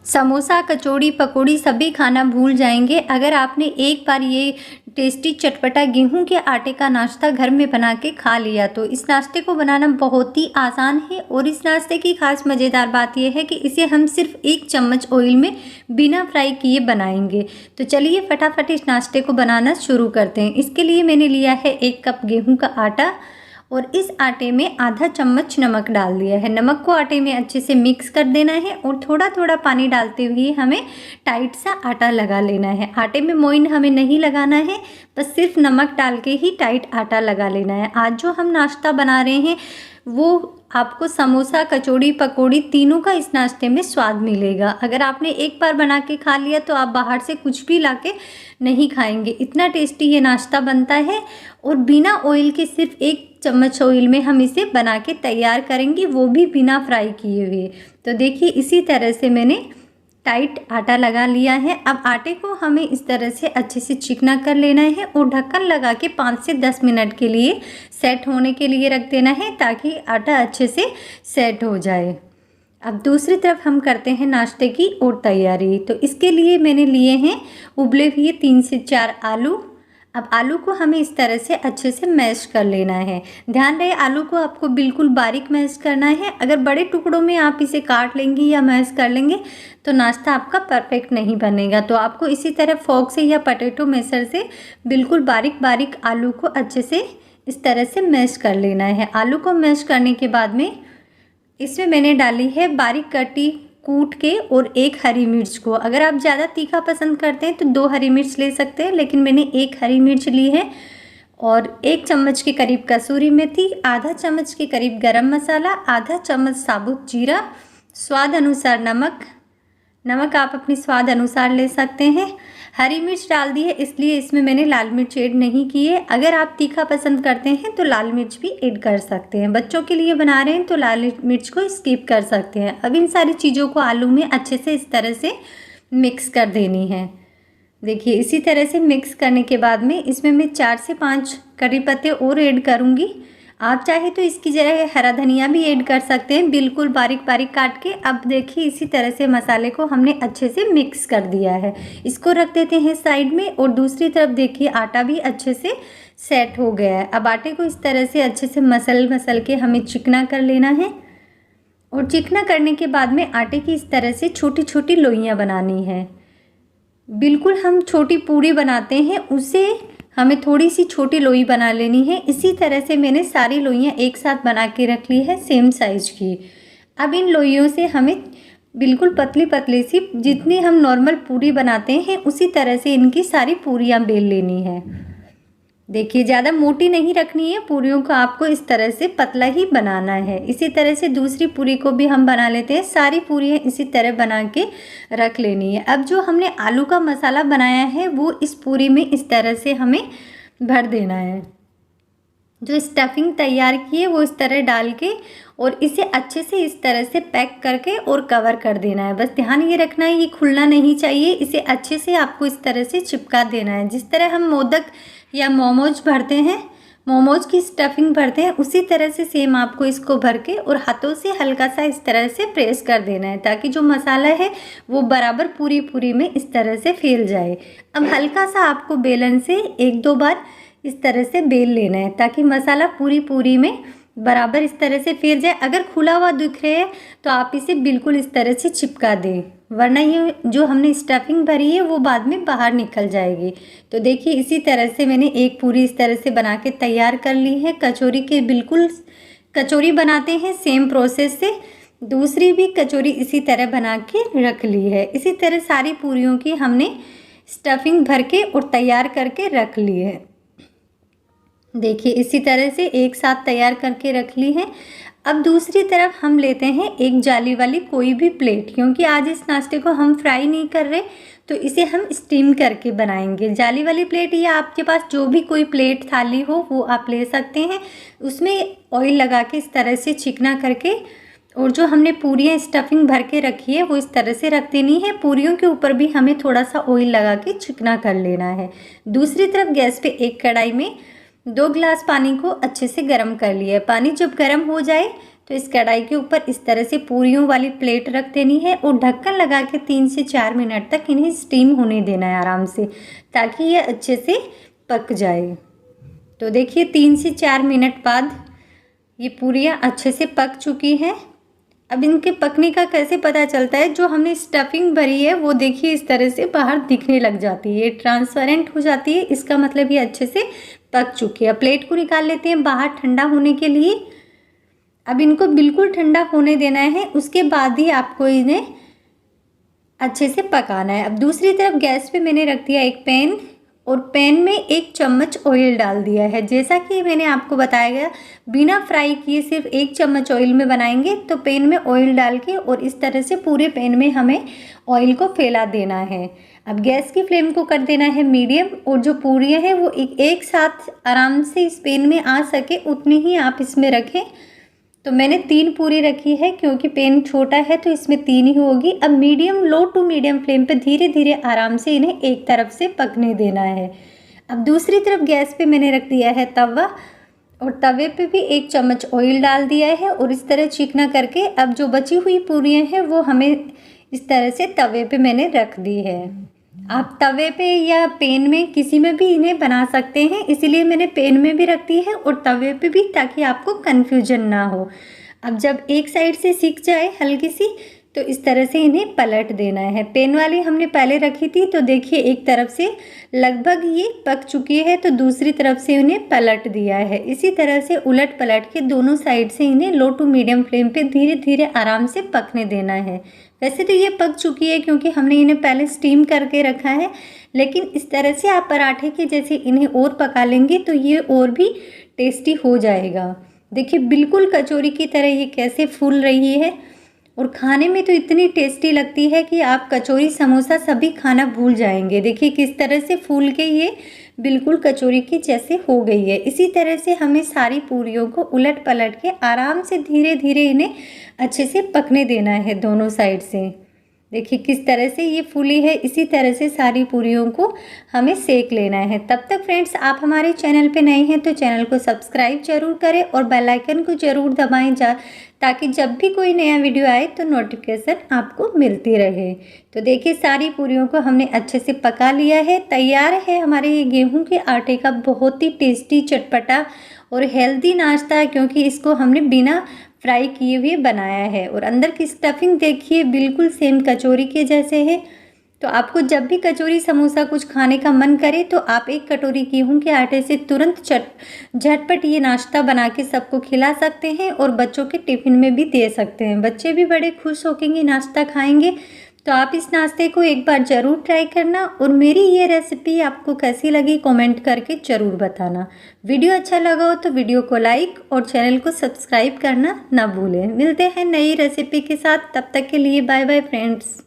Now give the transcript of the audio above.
समोसा, कचौड़ी, पकौड़ी सभी खाना भूल जाएंगे अगर आपने एक बार ये टेस्टी चटपटा गेहूं के आटे का नाश्ता घर में बना के खा लिया। तो इस नाश्ते को बनाना बहुत ही आसान है और इस नाश्ते की खास मज़ेदार बात यह है कि इसे हम सिर्फ 1 चम्मच ऑयल में बिना फ्राई किए बनाएंगे। तो चलिए फटाफट इस नाश्ते को बनाना शुरू करते हैं। इसके लिए मैंने लिया है 1 कप गेहूँ का आटा और इस आटे में आधा चम्मच नमक डाल दिया है। नमक को आटे में अच्छे से मिक्स कर देना है और थोड़ा थोड़ा पानी डालते हुए हमें टाइट सा आटा लगा लेना है। आटे में मोइन हमें नहीं लगाना है, बस सिर्फ नमक डाल के ही टाइट आटा लगा लेना है। आज जो हम नाश्ता बना रहे हैं वो आपको समोसा, कचौड़ी, पकौड़ी तीनों का इस नाश्ते में स्वाद मिलेगा। अगर आपने एक बार बना के खा लिया तो आप बाहर से कुछ भी लाके नहीं खाएंगे। इतना टेस्टी ये नाश्ता बनता है और बिना ऑयल के सिर्फ 1 चम्मच ऑयल में हम इसे बना के तैयार करेंगे, वो भी बिना फ्राई किए हुए। तो देखिए इसी तरह से मैंने टाइट आटा लगा लिया है। अब आटे को हमें इस तरह से अच्छे से चिकना कर लेना है और ढक्कन लगा के 5 से 10 मिनट के लिए सेट होने के लिए रख देना है ताकि आटा अच्छे से सेट हो जाए। अब दूसरी तरफ हम करते हैं नाश्ते की और तैयारी। तो इसके लिए मैंने लिए हैं उबले हुए 3 से 4 आलू। अब आलू को हमें इस तरह से अच्छे से मैश कर लेना है। ध्यान रहे आलू को आपको बिल्कुल बारीक मैश करना है। अगर बड़े टुकड़ों में आप इसे काट लेंगी या मैश कर लेंगे तो नाश्ता आपका परफेक्ट नहीं बनेगा। तो आपको इसी तरह फोर्क से या पोटैटो मैशर से बिल्कुल बारीक बारीक आलू को अच्छे से इस तरह से मैश कर लेना है। आलू को मैश करने के बाद में इसमें मैंने डाली है बारीक कटी कूट के और 1 हरी मिर्च को। अगर आप ज़्यादा तीखा पसंद करते हैं तो 2 हरी मिर्च ले सकते हैं, लेकिन मैंने 1 हरी मिर्च ली है। और 1 चम्मच के करीब कसूरी मेथी, आधा चम्मच के करीब गरम मसाला, आधा चम्मच साबुत जीरा, स्वाद अनुसार नमक आप अपने स्वाद अनुसार ले सकते हैं। हरी मिर्च डाल दी है इसलिए इसमें मैंने लाल मिर्च ऐड नहीं की है। अगर आप तीखा पसंद करते हैं तो लाल मिर्च भी ऐड कर सकते हैं। बच्चों के लिए बना रहे हैं तो लाल मिर्च को स्किप कर सकते हैं। अब इन सारी चीज़ों को आलू में अच्छे से इस तरह से मिक्स कर देनी है। देखिए इसी तरह से मिक्स करने के बाद में इसमें मैं 4 से 5 करी पत्ते और ऐड करूँगी। आप चाहे तो इसकी जगह हरा धनिया भी ऐड कर सकते हैं, बिल्कुल बारीक बारीक काट के। अब देखिए इसी तरह से मसाले को हमने अच्छे से मिक्स कर दिया है। इसको रख देते हैं साइड में और दूसरी तरफ देखिए आटा भी अच्छे से सेट हो गया है। अब आटे को इस तरह से अच्छे से मसल के हमें चिकना कर लेना है और चिकना करने के बाद में आटे की इस तरह से छोटी छोटी लोइयाँ बनानी है। बिल्कुल हम छोटी पूड़ी बनाते हैं उससे हमें थोड़ी सी छोटी लोई बना लेनी है। इसी तरह से मैंने सारी लोइयाँ एक साथ बना के रख ली है सेम साइज की। अब इन लोइयों से हमें बिल्कुल पतली पतली सी जितनी हम नॉर्मल पूरी बनाते हैं उसी तरह से इनकी सारी पूरियाँ बेल लेनी है। देखिए ज़्यादा मोटी नहीं रखनी है, पूरियों को आपको इस तरह से पतला ही बनाना है। इसी तरह से दूसरी पूरी को भी हम बना लेते हैं। सारी पूरियाँ इसी तरह बना के रख लेनी है। अब जो हमने आलू का मसाला बनाया है वो इस पूरी में इस तरह से हमें भर देना है। जो स्टफिंग तैयार की है वो इस तरह डाल के और इसे अच्छे से इस तरह से पैक करके और कवर कर देना है। बस ध्यान ये रखना है ये खुलना नहीं चाहिए। इसे अच्छे से आपको इस तरह से चिपका देना है। जिस तरह हम मोदक या मोमोज भरते हैं, मोमोज की स्टफिंग भरते हैं, उसी तरह से सेम आपको इसको भर के और हाथों से हल्का सा इस तरह से प्रेस कर देना है ताकि जो मसाला है वो बराबर पूरी पूरी में इस तरह से फैल जाए। अब हल्का सा आपको बेलन से 1-2 बार इस तरह से बेल लेना है ताकि मसाला पूरी पूरी में बराबर इस तरह से फैल जाए। अगर खुला हुआ दिख रहा है तो आप इसे बिल्कुल इस तरह से चिपका दें, वरना ये जो हमने स्टफिंग भरी है वो बाद में बाहर निकल जाएगी। तो देखिए इसी तरह से मैंने एक पूरी इस तरह से बना के तैयार कर ली है। कचौरी के बिल्कुल कचौरी बनाते हैं सेम प्रोसेस से दूसरी भी कचौरी इसी तरह बना के रख ली है। इसी तरह सारी पूरियों की हमने स्टफिंग भर के और तैयार करके रख ली है। देखिए इसी तरह से एक साथ तैयार करके रख ली है। अब दूसरी तरफ हम लेते हैं एक जाली वाली कोई भी प्लेट, क्योंकि आज इस नाश्ते को हम फ्राई नहीं कर रहे तो इसे हम स्टीम करके बनाएंगे। जाली वाली प्लेट या आपके पास जो भी कोई प्लेट थाली हो वो आप ले सकते हैं। उसमें ऑयल लगा के इस तरह से चिकना करके और जो हमने पूरियाँ स्टफिंग भर के रखी है वो इस तरह से रख देनी है। पूरियों के ऊपर भी हमें थोड़ा सा ऑयल लगा के चिकना कर लेना है। दूसरी तरफ गैस पे एक कढ़ाई में 2 गिलास पानी को अच्छे से गर्म कर लिया है। पानी जब गर्म हो जाए तो इस कढ़ाई के ऊपर इस तरह से पूरियों वाली प्लेट रख देनी है और ढक्कन लगा के 3 से 4 मिनट तक इन्हें स्टीम होने देना है आराम से, ताकि ये अच्छे से पक जाए। तो देखिए 3 से 4 मिनट बाद ये पूरियाँ अच्छे से पक चुकी हैं। अब इनके पकने का कैसे पता चलता है, जो हमने स्टफिंग भरी है वो देखिए इस तरह से बाहर दिखने लग जाती है, ये ट्रांसपेरेंट हो जाती है, इसका मतलब ये अच्छे से पक चुकी है। प्लेट को निकाल लेते हैं बाहर ठंडा होने के लिए। अब इनको बिल्कुल ठंडा होने देना है, उसके बाद ही आपको इन्हें अच्छे से पकाना है। अब दूसरी तरफ गैस पे मैंने रख दिया एक पैन और पैन में 1 चम्मच ऑयल डाल दिया है। जैसा कि मैंने आपको बताया गया, बिना फ्राई किए सिर्फ 1 चम्मच ऑयल में बनाएंगे, तो पैन में ऑयल डाल के और इस तरह से पूरे पैन में हमें ऑयल को फैला देना है। अब गैस की फ्लेम को कर देना है मीडियम, और जो पूरियाँ हैं वो एक साथ आराम से इस पैन में आ सके उतनी ही आप इसमें रखें। तो मैंने 3 पूरी रखी है, क्योंकि पैन छोटा है तो इसमें 3 ही होगी। अब medium low to medium flame पे धीरे धीरे आराम से इन्हें एक तरफ से पकने देना है। अब दूसरी तरफ गैस पे मैंने रख दिया है तवा, और तवे पे भी 1 चम्मच ऑयल डाल दिया है और इस तरह चिकना करके अब जो बची हुई पूरियाँ हैं वो हमें इस तरह से तवे पे मैंने रख दी है। आप तवे पे या पैन में किसी में भी इन्हें बना सकते हैं, इसीलिए मैंने पैन में भी रख दी है और तवे पे भी, ताकि आपको कन्फ्यूजन ना हो। अब जब एक साइड से सिक जाए हल्की सी, तो इस तरह से इन्हें पलट देना है। पैन वाली हमने पहले रखी थी, तो देखिए एक तरफ से लगभग ये पक चुकी है, तो दूसरी तरफ से इन्हें पलट दिया है। इसी तरह से उलट पलट के दोनों साइड से इन्हें लो टू मीडियम फ्लेम पे धीरे धीरे आराम से पकने देना है। वैसे तो ये पक चुकी है क्योंकि हमने इन्हें पहले स्टीम करके रखा है, लेकिन इस तरह से आप पराठे के जैसे इन्हें और पका लेंगे तो ये और भी टेस्टी हो जाएगा। देखिए बिल्कुल कचौरी की तरह ये कैसे फूल रही है, और खाने में तो इतनी टेस्टी लगती है कि आप कचौरी समोसा सभी खाना भूल जाएंगे। देखिए किस तरह से फूल के ये बिल्कुल कचौरी की जैसे हो गई है। इसी तरह से हमें सारी पूरियों को उलट पलट के आराम से धीरे धीरे इन्हें अच्छे से पकने देना है दोनों साइड से। देखिए किस तरह से ये फूली है, इसी तरह से सारी पूरियों को हमें सेक लेना है। तब तक फ्रेंड्स, आप हमारे चैनल पे नए हैं तो चैनल को सब्सक्राइब जरूर करें और बेल आइकन को जरूर दबाएं, ताकि जब भी कोई नया वीडियो आए तो नोटिफिकेशन आपको मिलती रहे। तो देखिए सारी पूरियों को हमने अच्छे से पका लिया है। तैयार है हमारे ये गेहूं के आटे का बहुत ही टेस्टी, चटपटा और हेल्दी नाश्ता, क्योंकि इसको हमने बिना फ्राई किए हुए बनाया है। और अंदर की स्टफिंग देखिए बिल्कुल सेम कचौरी के जैसे है। तो आपको जब भी कचौरी समोसा कुछ खाने का मन करे तो आप 1 कटोरी गेहूं के आटे से तुरंत झटपट ये नाश्ता बना के सबको खिला सकते हैं और बच्चों के टिफ़िन में भी दे सकते हैं। बच्चे भी बड़े खुश होकर नाश्ता खाएंगे। तो आप इस नाश्ते को एक बार ज़रूर ट्राई करना, और मेरी ये रेसिपी आपको कैसी लगी कमेंट करके ज़रूर बताना। वीडियो अच्छा लगा हो तो वीडियो को लाइक और चैनल को सब्सक्राइब करना ना भूलें। मिलते हैं नई रेसिपी के साथ, तब तक के लिए बाय बाय फ्रेंड्स।